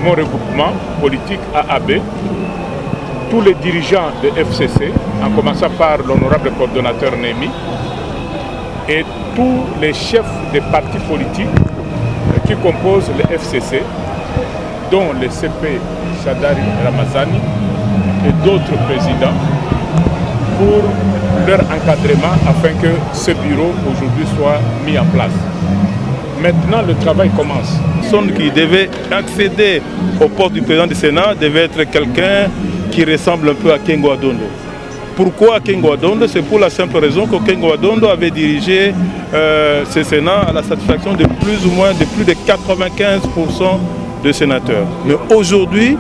mon regroupement politique AAB, tous les dirigeants de FCC, en commençant par l'honorable coordonnateur Némi, et tous les chefs des partis politiques qui composent le FCC, dont le CP Shadari Ramazani et d'autres présidents, pour leur encadrement afin que ce bureau aujourd'hui soit mis en place. Maintenant, le travail commence. La personne qui devait accéder au poste du président du Sénat devait être quelqu'un qui ressemble un peu à Kengo Adondo. Pourquoi Kengo Adondo? C'est pour la simple raison que Kengo Adondo avait dirigé ce Sénat à la satisfaction de plus de 95% de sénateurs. Mais aujourd'hui,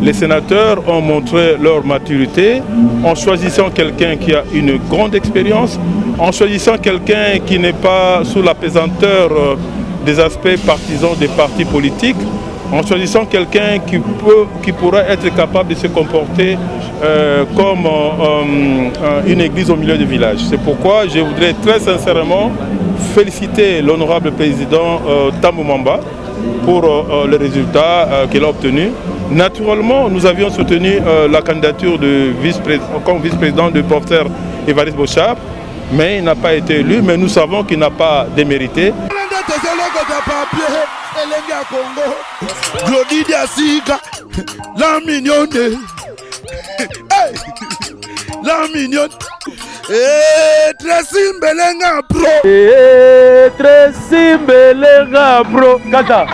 les sénateurs ont montré leur maturité en choisissant quelqu'un qui a une grande expérience, en choisissant quelqu'un qui n'est pas sous la pesanteur des aspects partisans des partis politiques, en choisissant quelqu'un qui pourra être capable de se comporter comme une église au milieu du village. C'est pourquoi je voudrais très sincèrement féliciter l'honorable président Tambou Mwamba pour le résultat qu'il a obtenu. Naturellement, nous avions soutenu la candidature de comme vice-président du professeur Évariste Bochab, mais il n'a pas été élu, mais nous savons qu'il n'a pas démérité. La mignonne, la mignonne, Tracy Mbelenga bro, Tracy Mbelenga bro, Kata.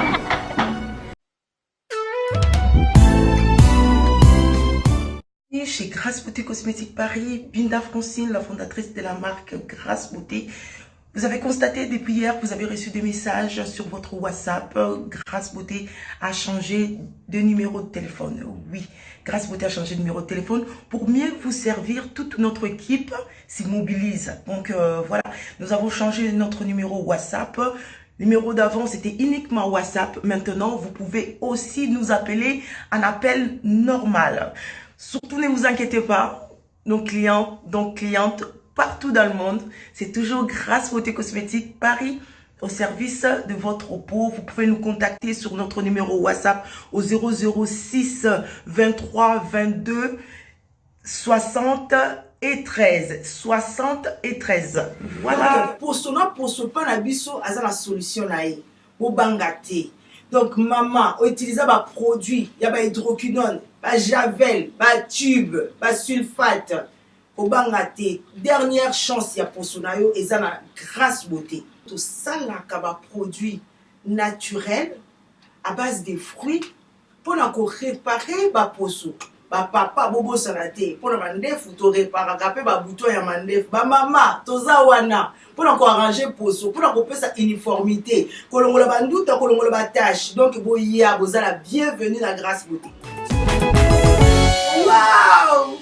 Chez Grâce Beauté Cosmétique Paris, Binda Francine, la fondatrice de la marque Grâce Beauté. Vous avez constaté depuis hier, vous avez reçu des messages sur votre WhatsApp. Grâce Beauté a changé de numéro de téléphone. Oui, Grâce Beauté a changé de numéro de téléphone pour mieux vous servir. Toute notre équipe s'immobilise. Donc voilà, nous avons changé notre numéro WhatsApp. Le numéro d'avant, c'était uniquement WhatsApp. Maintenant, vous pouvez aussi nous appeler en appel normal. Surtout, ne vous inquiétez pas, nos clients, donc clientes, partout dans le monde, c'est toujours Grâce Beauté Cosmétique Paris au service de votre peau. Vous pouvez nous contacter sur notre numéro WhatsApp au 006 23 22 60 et 13. 60 et 13. Voilà. Pour ce pas la biso, à la solution là, au bangate. Donc, maman, utiliser des produits, il y a des hydroquinone, des javel, des tubes, des sulfate. Au bangate, dernière chance, il y a pour son ayo, et ça, la Grâce Beauté. Tout ça, là, des produits naturels, à base de fruits, pour réparer les poissons. Papa, bobo sanate, pour mandef, ou réparer, capé, bouton ya mandef, maman, toza wana. Pour arranger poso, pour qu'on sa uniformité, que l'on la bandoute, que l'on la tâche. Donc, vous la bienvenue à Grâce Beauté. Wow!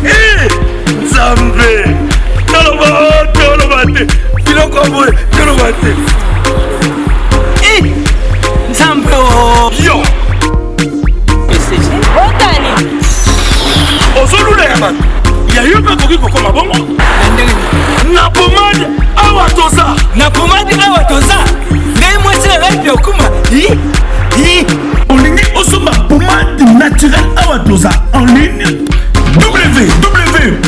hey, Zambé, Tolobate, Filokoboy, Tolobate. Hey, Zambé, yo! Il y a eu un peu de comme bon. Na pomade awatoza. na pomade awatoza. Les moitiés rêve okuma. En ligne, osoma pomade naturelle awatoza. En ligne, www.awatoza.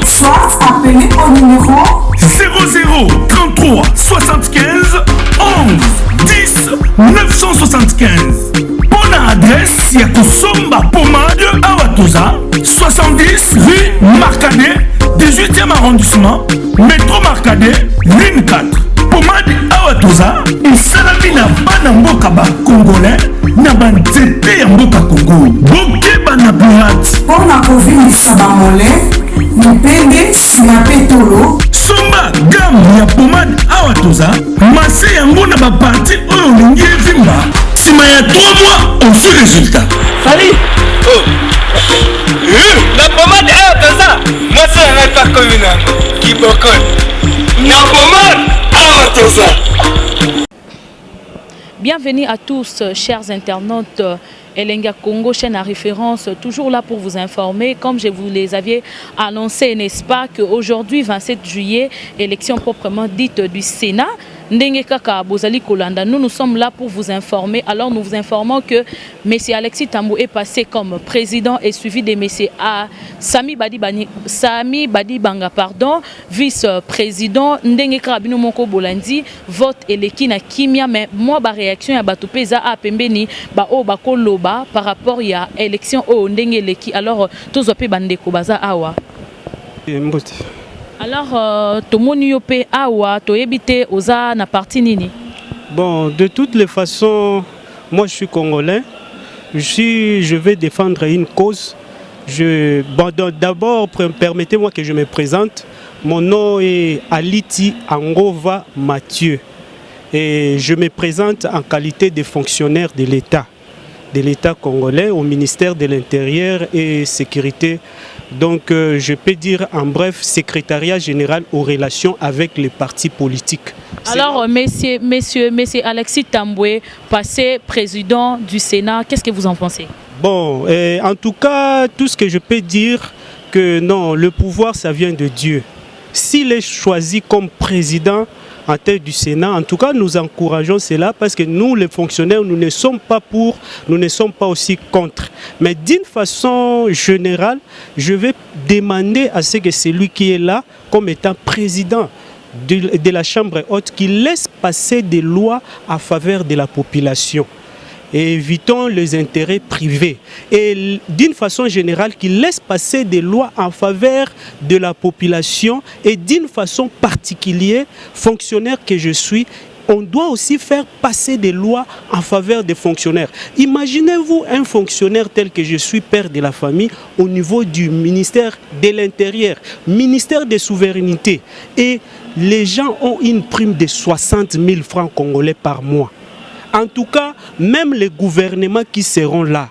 Soit appelez au numéro 00 33 75 11 10 975. Bonne adresse, ya Kosomba Pomade Awatoza, 70 rue Marcadet, 18e arrondissement, métro Marcadet, ligne 4. Pomade Awatoza, esalami na bana mboka ba congolais, na banzete ya mboka Congo. Bokeba na pirate. pour la province Bamolé, Mipende, Sinapetolo. Somba gamme ya pomade Awatoza, masse yango na ba parti oyo lingi evimba. Sima ya 3 mois, on fait résultat. Salut. Oh. La pomade awatoza. Moi c'est un pas communal. Qui bokon. Na pomade Awatoza. Bienvenue à tous, chers internautes Elenga Congo, chaîne à référence, toujours là pour vous informer, comme je vous les avais annoncé, n'est-ce pas, qu'aujourd'hui, 27 juillet, élection proprement dite du Sénat. Ndenge kaka bozali kolanda, nous sommes là pour vous informer. Alors nous vous informons que M. Alexis Tambou est passé comme président et suivi de M. Sami Badibanga, vice-président. Ndenge kaka bino moko bolandi vote eleki na kimia, mais moi ba réaction ya bato peza a pembeni ba o bakoloba par rapport ya élection o ndenge eleki. Alors tozo pe bandeko baza awa. Alors, tomoni yope awa to ebite oza na parti nini? Bon, de toutes les façons, moi je suis congolais. Je vais défendre une cause. D'abord, permettez-moi que je me présente. Mon nom est Aliti Angova Mathieu. Et je me présente en qualité de fonctionnaire de l'État congolais au ministère de l'Intérieur et Sécurité. Donc, je peux dire en bref, secrétariat général aux relations avec les partis politiques. Alors, monsieur Alexis Tamboué, passé président du Sénat, qu'est-ce que vous en pensez? Bon, en tout cas, tout ce que je peux dire, que non, le pouvoir, ça vient de Dieu. S'il est choisi comme président en tête du Sénat, en tout cas, nous encourageons cela parce que nous, les fonctionnaires, nous ne sommes pas pour, nous ne sommes pas aussi contre. Mais d'une façon générale, je vais demander à ce que celui qui est là, comme étant président de la Chambre haute, qu'il laisse passer des lois en faveur de la population. Et évitons les intérêts privés. Et d'une façon générale, qu'il laisse passer des lois en faveur de la population et d'une façon particulière, fonctionnaire que je suis, on doit aussi faire passer des lois en faveur des fonctionnaires. Imaginez-vous un fonctionnaire tel que je suis, père de la famille, au niveau du ministère de l'Intérieur, ministère des Souverainetés. Et les gens ont une prime de 60 000 francs congolais par mois. En tout cas, même les gouvernements qui seront là,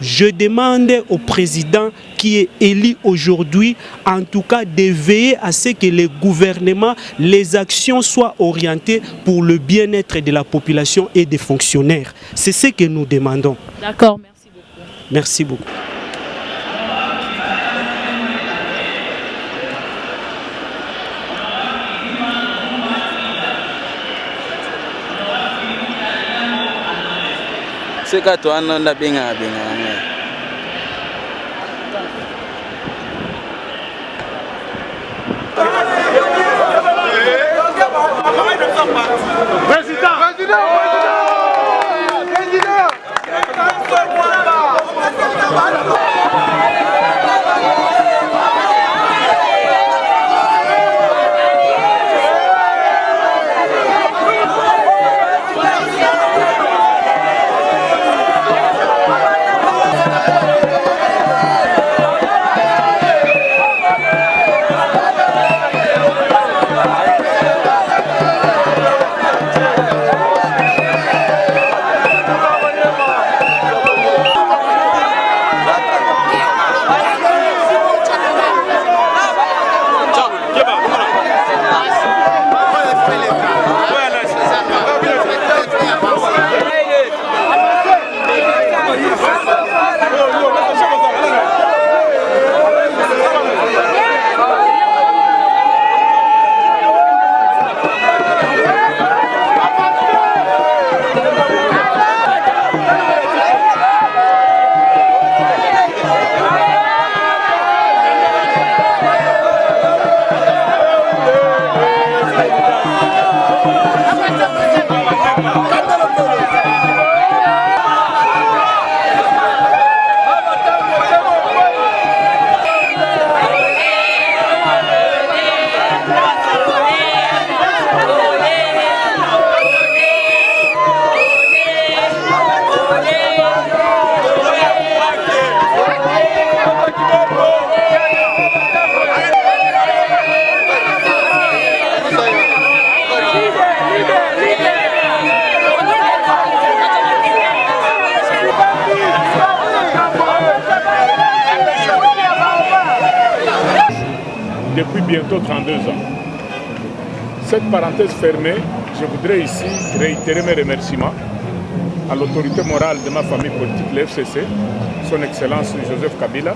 je demande au président qui est élu aujourd'hui, en tout cas, de veiller à ce que les gouvernements, les actions soient orientées pour le bien-être de la population et des fonctionnaires. C'est ce que nous demandons. D'accord, merci beaucoup. Merci beaucoup. Seka to ananda benga. Depuis bientôt 32 ans. Cette parenthèse fermée, je voudrais ici réitérer mes remerciements à l'autorité morale de ma famille politique, le FCC, son Excellence Joseph Kabila,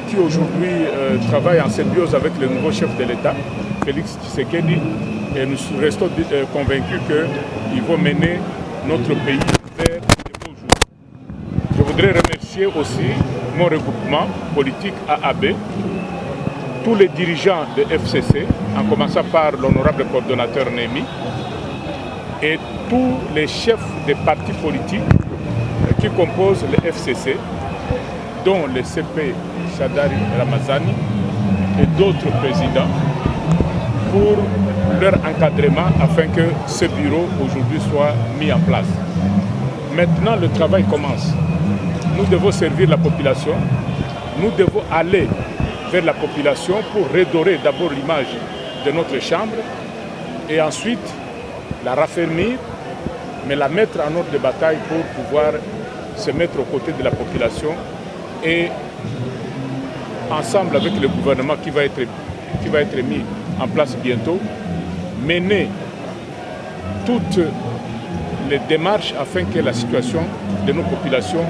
qui aujourd'hui travaille en symbiose avec le nouveau chef de l'État, Félix Tshisekedi, et nous restons convaincus qu'ils vont mener notre pays vers de beaux jours. Je voudrais remercier aussi mon regroupement politique AAB, tous les dirigeants de FCC, en commençant par l'honorable coordonnateur Némi, et tous les chefs des partis politiques qui composent le FCC, dont le CP Shadari Ramazani et d'autres présidents, pour leur encadrement afin que ce bureau aujourd'hui soit mis en place. Maintenant, le travail commence. Nous devons servir la population, nous devons aller vers la population pour redorer d'abord l'image de notre chambre et ensuite la raffermir, mais la mettre en ordre de bataille pour pouvoir se mettre aux côtés de la population et ensemble avec le gouvernement qui va être mis en place bientôt, mener toutes les démarches afin que la situation de nos populations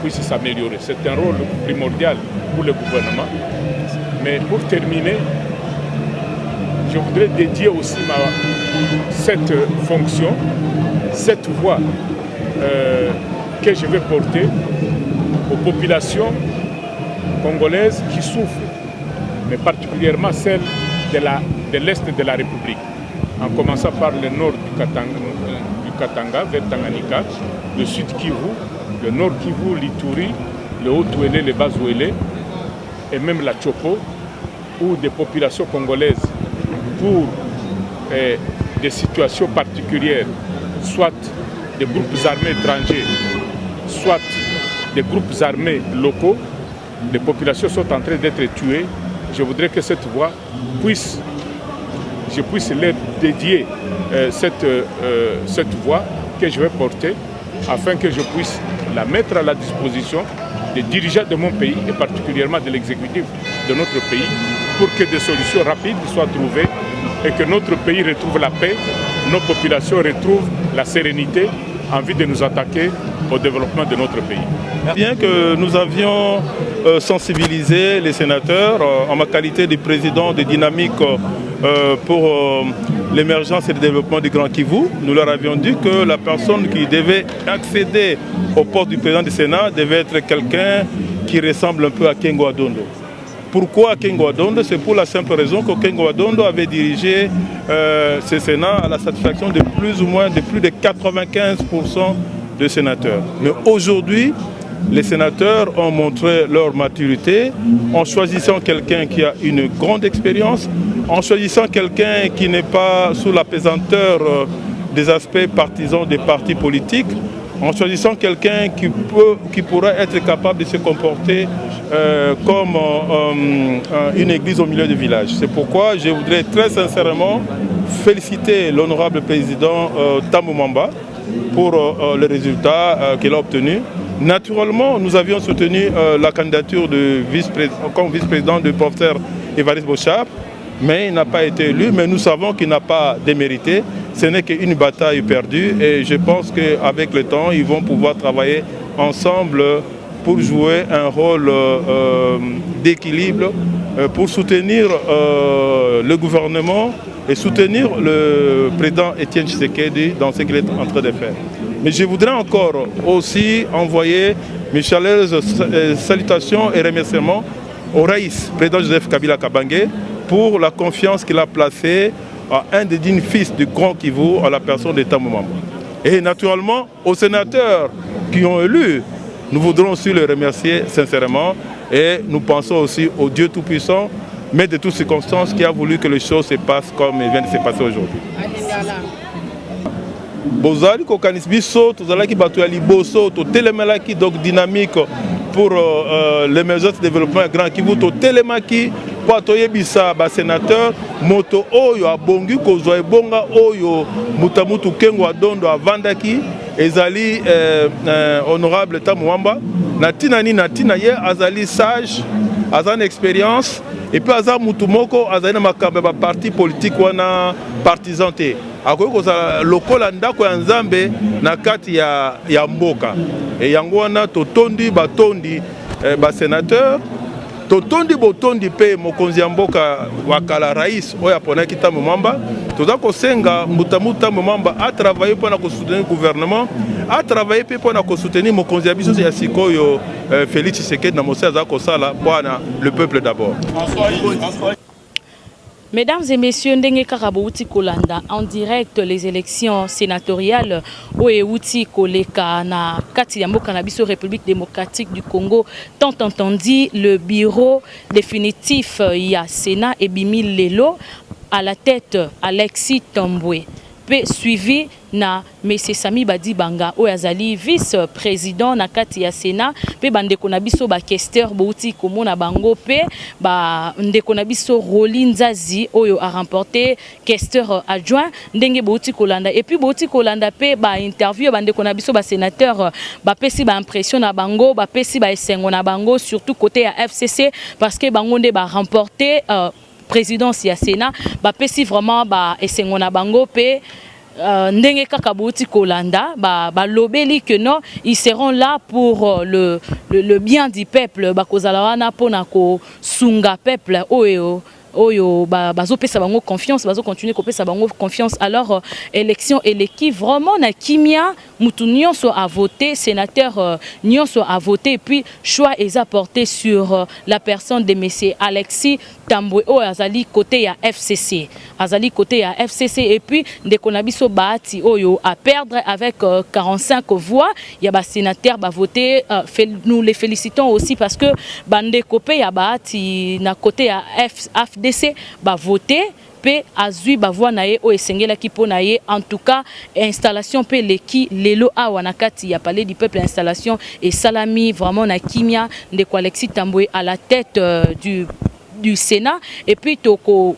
puisse s'améliorer. C'est un rôle primordial pour le gouvernement. Mais pour terminer, je voudrais dédier aussi cette fonction, cette voix que je vais porter aux populations congolaises qui souffrent, mais particulièrement celles de l'Est de la République, en commençant par le nord du Katanga vers Tanganyika, le sud Kivu, le nord Kivu, l'Ituri, le Haut-Ouélé, le Bas-Ouélé, et même la Chopo, où des populations congolaises, pour des situations particulières, soit des groupes armés étrangers, soit des groupes armés locaux, les populations sont en train d'être tuées. Je voudrais que cette voix je puisse leur dédier cette voix que je vais porter afin que je puisse la mettre à la disposition des dirigeants de mon pays et particulièrement de l'exécutif de notre pays pour que des solutions rapides soient trouvées et que notre pays retrouve la paix, nos populations retrouvent la sérénité en vue de nous attaquer au développement de notre pays. Bien que nous avions sensibilisé les sénateurs en ma qualité de président de Dynamique pour l'émergence et le développement du Grand Kivu, nous leur avions dit que la personne qui devait accéder au poste du président du Sénat devait être quelqu'un qui ressemble un peu à Kengo Adondo. Pourquoi Kengo Adondo? C'est pour la simple raison que Kengo Adondo avait dirigé ce Sénat à la satisfaction de plus ou moins de plus de 95% de sénateurs. Mais aujourd'hui, les sénateurs ont montré leur maturité en choisissant quelqu'un qui a une grande expérience, en choisissant quelqu'un qui n'est pas sous la pesanteur des aspects partisans des partis politiques, en choisissant quelqu'un qui pourrait être capable de se comporter comme une église au milieu du village. C'est pourquoi je voudrais très sincèrement féliciter l'honorable président Tambo Mamba pour le résultat qu'il a obtenu. Naturellement, nous avions soutenu la candidature de comme vice-président du professeur Évariste Bochap, mais il n'a pas été élu, mais nous savons qu'il n'a pas démérité. Ce n'est qu'une bataille perdue et je pense qu'avec le temps, ils vont pouvoir travailler ensemble pour jouer un rôle d'équilibre, pour soutenir le gouvernement et soutenir le président Étienne Tshisekedi dans ce qu'il est en train de faire. Mais je voudrais encore aussi envoyer mes chaleureuses salutations et remerciements au Raïs, président Joseph Kabila Kabange, pour la confiance qu'il a placée à un des dignes fils du Grand Kivu, à la personne de Tambo Mamba. Et naturellement, aux sénateurs qui ont élu, nous voudrons aussi les remercier sincèrement et nous pensons aussi au Dieu Tout-Puissant, mais de toutes circonstances qui a voulu que les choses se passent comme elles viennent de se passer aujourd'hui. Bozali kokanis biso tozalaki bato ya liboso totelemelaki donc dynamique pour l'émergence et le développement ya Grand Kivu totelemaki po toyebisa ba sénateur moto oyo abongi kozwa ebonga oyo mutamutu Kengo Adondo avandaki ezali honorable Tambo Mamba na tina ye azali sage azan expérience et puis aza mutu moko azali na makambo ya parti politique wana partisan te akoki kozala lokola ndako ya nzambe na kati ya mboka e yango wana totondi batondi basénateur totondi botondi pe mokonzi ya mboka wakala rais oyo aponaki Tambo Mamba toza kosenga mutamuta Mamba a travailler pour na soutenir gouvernement a travailler pour na soutenir mokonzi ya biso ya sikoyo Félix Tshisekedi na Mose aza kosala bwana le peuple d'abord. Mesdames et messieurs, ndenge karabouti kolanda en direct les élections sénatoriales outi koleka na kati ya mboka na biso République démocratique du Congo tant entendu le bureau définitif ya Sénat et bimi lelo à la tête Alexis Tambwe suivi na Mese Sami Badibanga Oyazali vice-président na kati ya Sénat pe bandeko na biso ba questeur bouti komona bango pe ba ndeko na biso Rolinzazi oyo a remporté questeur adjoint ndenge bouti kolanda et puis bouti kolanda pe ba interview bandeko na biso ba sénateur ba pesi ba impression na bango ba pesi ba esengo na bango surtout côté ya FCC parce que bango nde ba remporté présidence ya Sénat ba pesi vraiment ba esengo na bango pe ndenge kaka bouti kolanda ba lobeli que non ils seront là pour le bien du peuple ba kozala wana pona ko sunga peuple oyo bazo pesa bango confiance bazo continuer ko pesa bango confiance alors élection eleki vraiment na kimia mutu nyonso a voté sénateur nyonso a voté et puis choix est apporté sur la personne de monsieur Alexis Tambwe azali côté ya FCC et puis ndeko na biso baati oyo à perdre avec 45 voix ya ba sénateur ba voté nous les félicitons aussi parce que bandeko pe ya baati na côté ya FDC ba voté pe azui ba voix nae o esengela ki pona ye en tout cas installation pe leki lelo awa na kati ya palais du peuple installation et salami vraiment na kimia ndeko Alexis Tambwe à la tête du Sénat et puis toko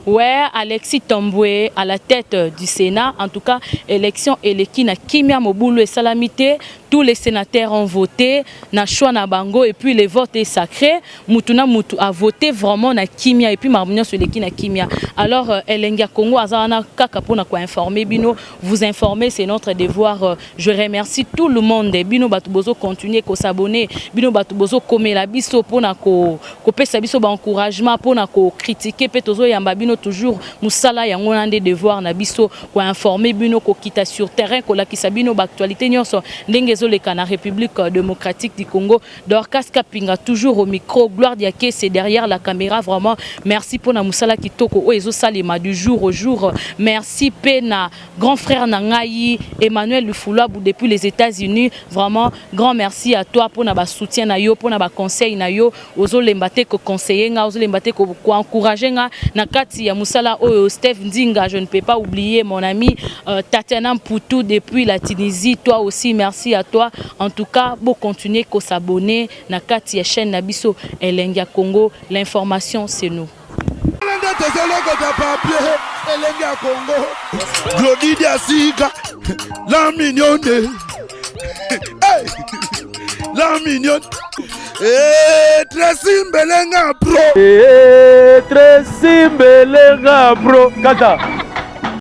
ouais, Alexis Tambwe à la tête du Sénat. En tout cas, élection eleki na kimia mobulu et salamité. Tous les sénateurs ont voté na choix na bango et puis le vote est sacré. Mutuna mutu a voté vraiment na kimia et puis marmonia sur eleki na kimia. Alors Elenga Congo azana kaka pona ko informer bino, vous informer c'est notre devoir. Je remercie tout le monde. Bino batubozo continuer ko s'abonner, bino batubozo komela biso pona ko pesa biso ba encouragement pona ko critiquer petozo yamba bino toujours musala yango na des devoirs na biso ko informer bino ko kita sur terrain ko la kisabino ba actualité nyonso ndenge zoleka na République démocratique du Congo. Dorcas Kapinga toujours au micro, Gloire Diaké c'est derrière la caméra vraiment. Merci pour na musala kitoko o ezo salima du jour au jour. Merci pena grand frère Nangayi Emmanuel Lufulabou depuis les États-Unis. Vraiment grand merci à toi pour na ba soutien na yo, pour na ba conseil na yo, ozo lembate ko conseiller nga, ozo lembate ko encourager nga na kati ya musala o Steve Ndinga, je ne peux pas oublier mon ami Tatiana Mpoutou depuis la Tunisie. Toi aussi merci à toi. En tout cas, bon continuer à s'abonner na kati ya chaîne Nabiso Elenga Congo. L'information c'est nous. La mignonne. La mignonne. Tracy Mbelenga bro. Tracy Mbelenga bro. Kata.